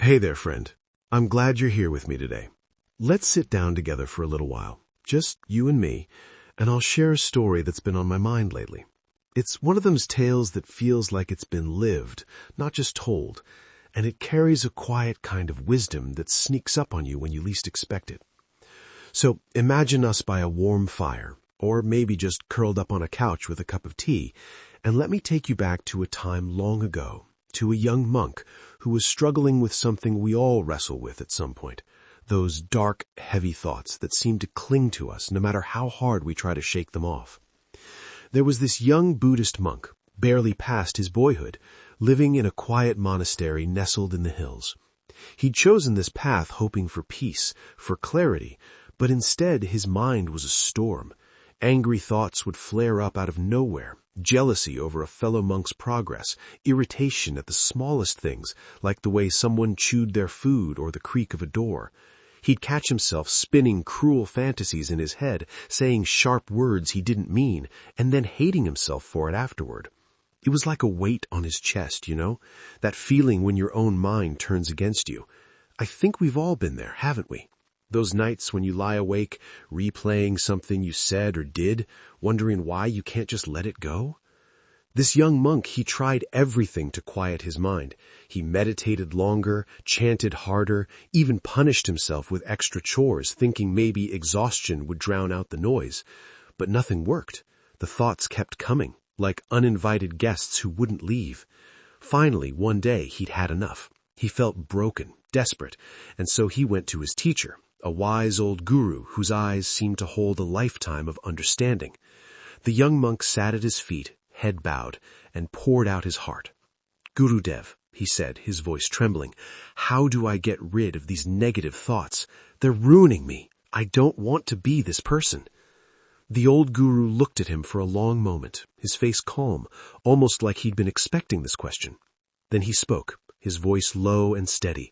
Hey there, friend. I'm glad you're here with me today. Let's sit down together for a little while, just you and me, and I'll share a story that's been on my mind lately. It's one of those tales that feels like it's been lived, not just told, and it carries a quiet kind of wisdom that sneaks up on you when you least expect it. So imagine us by a warm fire, or maybe just curled up on a couch with a cup of tea, and let me take you back to a time long ago, to a young monk who was struggling with something we all wrestle with at some point, those dark, heavy thoughts that seem to cling to us no matter how hard we try to shake them off. There was this young Buddhist monk, barely past his boyhood, living in a quiet monastery nestled in the hills. He'd chosen this path hoping for peace, for clarity, but instead his mind was a storm. Angry thoughts would flare up out of nowhere, jealousy over a fellow monk's progress, irritation at the smallest things, like the way someone chewed their food or the creak of a door. He'd catch himself spinning cruel fantasies in his head, saying sharp words he didn't mean, and then hating himself for it afterward. It was like a weight on his chest, that feeling when your own mind turns against you. I think we've all been there, haven't we? Those nights when you lie awake, replaying something you said or did, wondering why you can't just let it go. This young monk, he tried everything to quiet his mind. He meditated longer, chanted harder, even punished himself with extra chores, thinking maybe exhaustion would drown out the noise. But nothing worked. The thoughts kept coming, like uninvited guests who wouldn't leave. Finally, one day, he'd had enough. He felt broken, desperate, and so he went to his teacher, a wise old guru whose eyes seemed to hold a lifetime of understanding. The young monk sat at his feet, head bowed, and poured out his heart. "Gurudev," he said, his voice trembling, "how do I get rid of these negative thoughts? They're ruining me. I don't want to be this person." The old guru looked at him for a long moment, his face calm, almost like he'd been expecting this question. Then he spoke, his voice low and steady.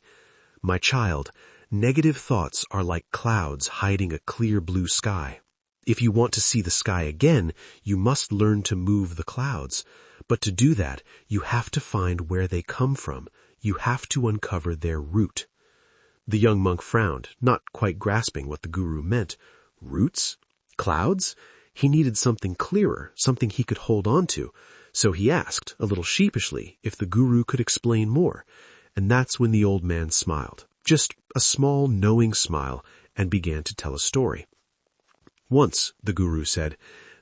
"My child, negative thoughts are like clouds hiding a clear blue sky. If you want to see the sky again, you must learn to move the clouds. But to do that, you have to find where they come from. You have to uncover their root." The young monk frowned, not quite grasping what the guru meant. Roots? Clouds? He needed something clearer, something he could hold on to. So he asked, a little sheepishly, if the guru could explain more. And that's when the old man smiled, just a small, knowing smile, and began to tell a story. "Once," the guru said,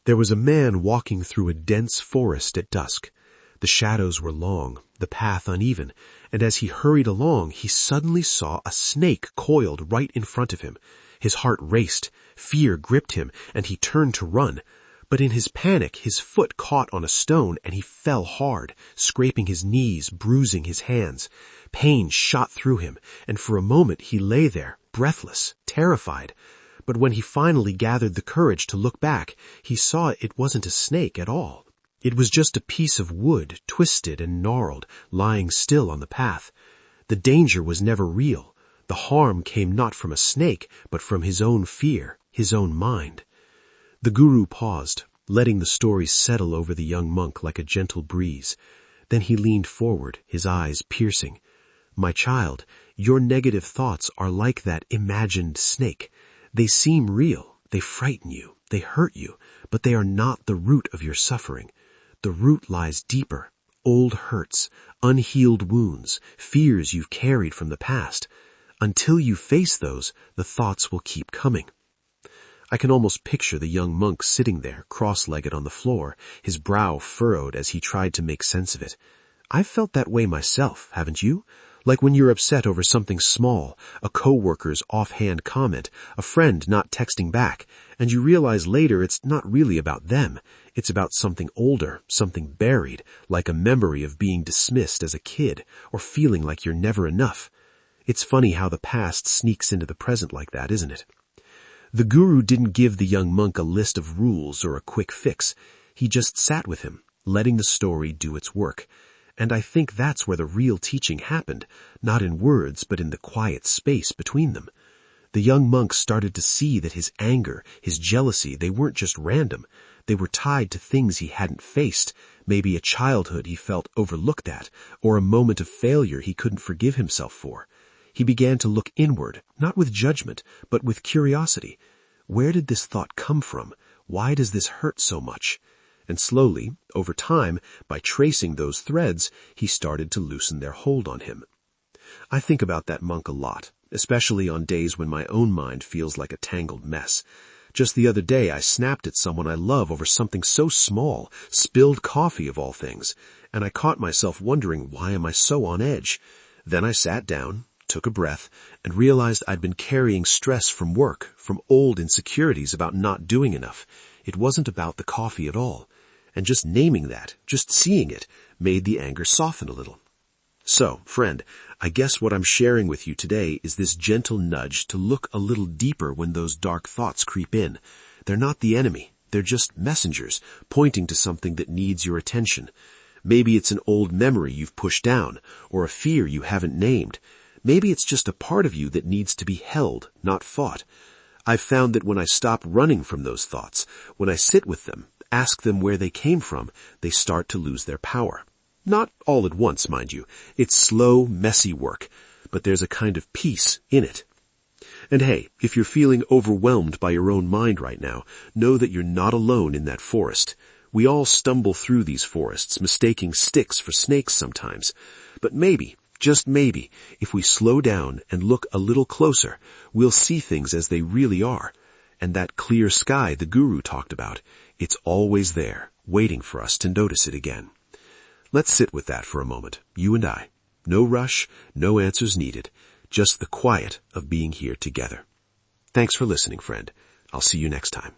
"there was a man walking through a dense forest at dusk. The shadows were long, the path uneven, and as he hurried along, he suddenly saw a snake coiled right in front of him. His heart raced, fear gripped him, and he turned to run. But in his panic, his foot caught on a stone, and he fell hard, scraping his knees, bruising his hands. Pain shot through him, and for a moment he lay there, breathless, terrified. But when he finally gathered the courage to look back, he saw it wasn't a snake at all. It was just a piece of wood, twisted and gnarled, lying still on the path. The danger was never real. The harm came not from a snake, but from his own fear, his own mind." The guru paused, letting the story settle over the young monk like a gentle breeze. Then he leaned forward, his eyes piercing. "My child, your negative thoughts are like that imagined snake. They seem real, they frighten you, they hurt you, but they are not the root of your suffering. The root lies deeper, old hurts, unhealed wounds, fears you've carried from the past. Until you face those, the thoughts will keep coming." I can almost picture the young monk sitting there, cross-legged on the floor, his brow furrowed as he tried to make sense of it. I've felt that way myself, haven't you? Like when you're upset over something small, a coworker's offhand comment, a friend not texting back, and you realize later it's not really about them. It's about something older, something buried, like a memory of being dismissed as a kid, or feeling like you're never enough. It's funny how the past sneaks into the present like that, isn't it? The guru didn't give the young monk a list of rules or a quick fix. He just sat with him, letting the story do its work. And I think that's where the real teaching happened, not in words, but in the quiet space between them. The young monk started to see that his anger, his jealousy, they weren't just random. They were tied to things he hadn't faced, maybe a childhood he felt overlooked at, or a moment of failure he couldn't forgive himself for. He began to look inward, not with judgment, but with curiosity. Where did this thought come from? Why does this hurt so much? And slowly, over time, by tracing those threads, he started to loosen their hold on him. I think about that monk a lot, especially on days when my own mind feels like a tangled mess. Just the other day, I snapped at someone I love over something so small, spilled coffee of all things, and I caught myself wondering, why am I so on edge? Then I sat down, took a breath, and realized I'd been carrying stress from work, from old insecurities about not doing enough. It wasn't about the coffee at all. And just naming that, just seeing it, made the anger soften a little. So, friend, I guess what I'm sharing with you today is this gentle nudge to look a little deeper when those dark thoughts creep in. They're not the enemy. They're just messengers, pointing to something that needs your attention. Maybe it's an old memory you've pushed down, or a fear you haven't named. Maybe it's just a part of you that needs to be held, not fought. I've found that when I stop running from those thoughts, when I sit with them, ask them where they came from, they start to lose their power. Not all at once, mind you. It's slow, messy work, but there's a kind of peace in it. And hey, if you're feeling overwhelmed by your own mind right now, know that you're not alone in that forest. We all stumble through these forests, mistaking sticks for snakes sometimes. But maybe, just maybe, if we slow down and look a little closer, we'll see things as they really are. And that clear sky the guru talked about, it's always there, waiting for us to notice it again. Let's sit with that for a moment, you and I. No rush, no answers needed, just the quiet of being here together. Thanks for listening, friend. I'll see you next time.